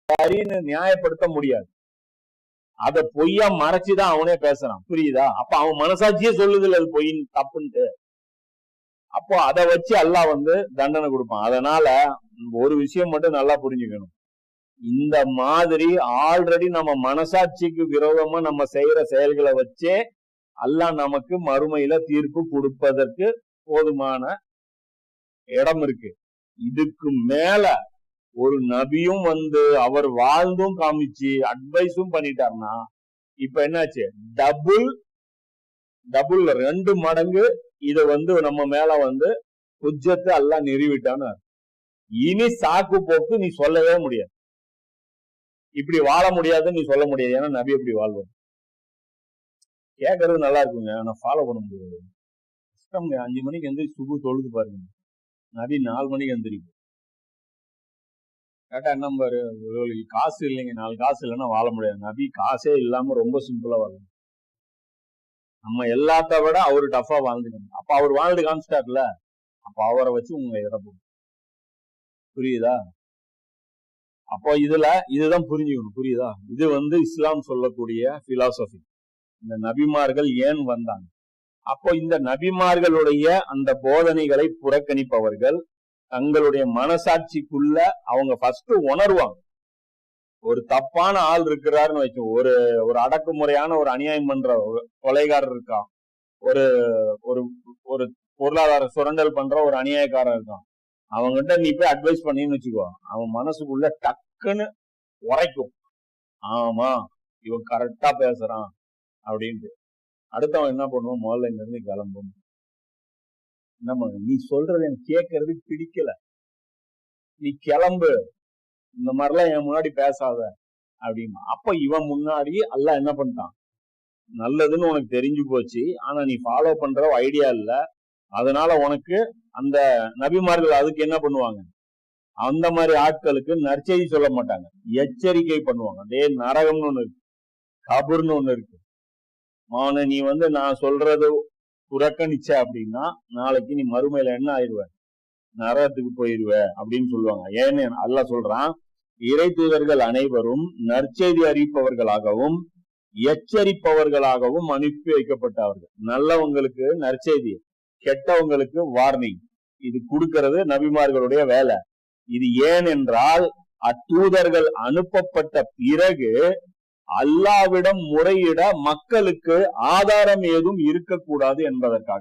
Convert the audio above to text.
சரின்னு நியாயப்படுத்த முடியாது. அத பொய்யா மறைச்சுதான் அவனே பேசுறான். புரியுதா? அப்ப அவன் மனசாட்சியே சொல்லுதுல அது பொய்ன்னு தப்புன்ட்டு. அப்போ அதை வச்சு அல்லாஹ் தண்டனை கொடுப்பான். அதனால ஒரு விஷயம் மட்டும் நல்லா புரிஞ்சுக்கணும். இந்த மாதிரி ஆல்ரெடி நம்ம மனசாட்சிக்கு விரோதமா நம்ம செய்யற செயல்களை வச்சே அல்லாஹ் நமக்கு மறுமையில தீர்ப்பு கொடுப்பதற்கு போதுமான இடம் இருக்கு. இதுக்கு மேல ஒரு நபியும் அவர் வாழ்ந்தும் காமிச்சு அட்வைஸும் பண்ணிட்டாருன்னா இப்ப என்னாச்சு, டபுள் 2 மடங்கு இத நம்ம மேல ஹுஜ்ஜத்தை அல்லாஹ் நிறுவிட்டான்னு. இனி சாக்கு போக்கு நீ சொல்லவே முடியாது. இப்படி வாழ முடியாதுன்னு நீ சொல்ல முடியாது. ஏன்னா நபி எப்படி வாழ்வோம் கேட்கறது நல்லா இருக்குங்க, ஆனா ஃபாலோ பண்ண முடியாது. 5 மணிக்கு எந்திரிச்சு சுபு தொழுது பாருங்க, நபி 4 மணிக்கு எந்திரிக்கும். கேட்டா என்ன பாரு, காசு இல்லைங்க, 4 காசு இல்லைன்னா வாழ முடியாது. நபி காசே இல்லாம ரொம்ப சிம்பிளா வாழணும். நம்ம எல்லாத்த விட அவரு டஃபா வாழ்ந்துக்கணும். அப்ப அவர் வாழ்ந்து காமிச்சிட்டார்ல, அப்ப அவரை வச்சு உங்களை இடப்போம். புரியுதா? அப்போ இதுதான் புரிஞ்சுக்கணும். புரியுதா? இது இஸ்லாம் சொல்லக்கூடிய பிலாசபி. இந்த நபிமார்கள் ஏன் வந்தாங்க? அப்போ இந்த நபிமார்களுடைய அந்த போதனைகளை புறக்கணிப்பவர்கள் தங்களுடைய மனசாட்சிக்குள்ள அவங்க ஃபர்ஸ்ட் உணர்வாங்க. ஒரு தப்பான ஆள் இருக்கிறாருன்னு வச்சு, ஒரு அடக்குமுறையான ஒரு அநியாயம் பண்ற ஒரு கொலைகாரர் இருக்கான், ஒரு ஒரு பொருளாதார சுரண்டல் பண்ற ஒரு அநியாயக்காரன் இருக்கான். அவங்ககிட்ட நீ போய் அட்வைஸ் பண்ணின்னு வச்சுக்கோ, அவன் மனசுக்குள்ள டக்குன்னு உரைக்கும், ஆமா இவன் கரெக்டா பேசுறான் அப்படின்ட்டு. அடுத்தவன் என்ன பண்ணுவோம், முதல்ல இங்க இருந்து கிளம்பும். என்ன நீ சொல்றது எனக்கு கேட்கறது பிடிக்கல, நீ கிளம்பு, இந்த மாதிரிலாம் என் முன்னாடி பேசாத அப்படின்னு. அப்ப இவன் முன்னாடி அல்லாஹ் என்ன பண்ணிட்டான், நல்லதுன்னு உனக்கு தெரிஞ்சு போச்சு, ஆனா நீ ஃபாலோ பண்ற ஐடியா இல்ல. அதனால உனக்கு அந்த நபிமார்கள் அதுக்கு என்ன பண்ணுவாங்க, அந்த மாதிரி ஆட்களுக்கு நற்செய்தி சொல்ல மாட்டாங்க, எச்சரிக்கை பண்ணுவாங்க. அதே நரகம்னு ஒண்ணு இருக்கு, கபர்னு ஒண்ணு இருக்கு. மாவன நீ நான் சொல்றது புறக்கணிச்ச அப்படின்னா நாளைக்கு நீ மறுமையில என்ன ஆயிடுவ, நரகத்துக்கு போயிடுவ அப்படின்னு சொல்லுவாங்க. ஏன்னு அல்லாஹ் சொல்றான், இறை தூதர்கள் அனைவரும் நற்செய்தி அறிவிப்பவர்களாகவும் எச்சரிப்பவர்களாகவும் அனுப்பி வைக்கப்பட்டவர்கள். நல்லவங்களுக்கு நற்செய்தி, கெட்டவங்களுக்கு வார்னிங். இது கொடுக்கிறது நபிமார்களுடைய வேலை. இது ஏன் என்றால் அத்தூதர்கள் அனுப்பப்பட்ட பிறகு அல்லாஹ்விடம் முறையிட மக்களுக்கு ஆதாரம் ஏதும் இருக்கக்கூடாது என்பதற்காக.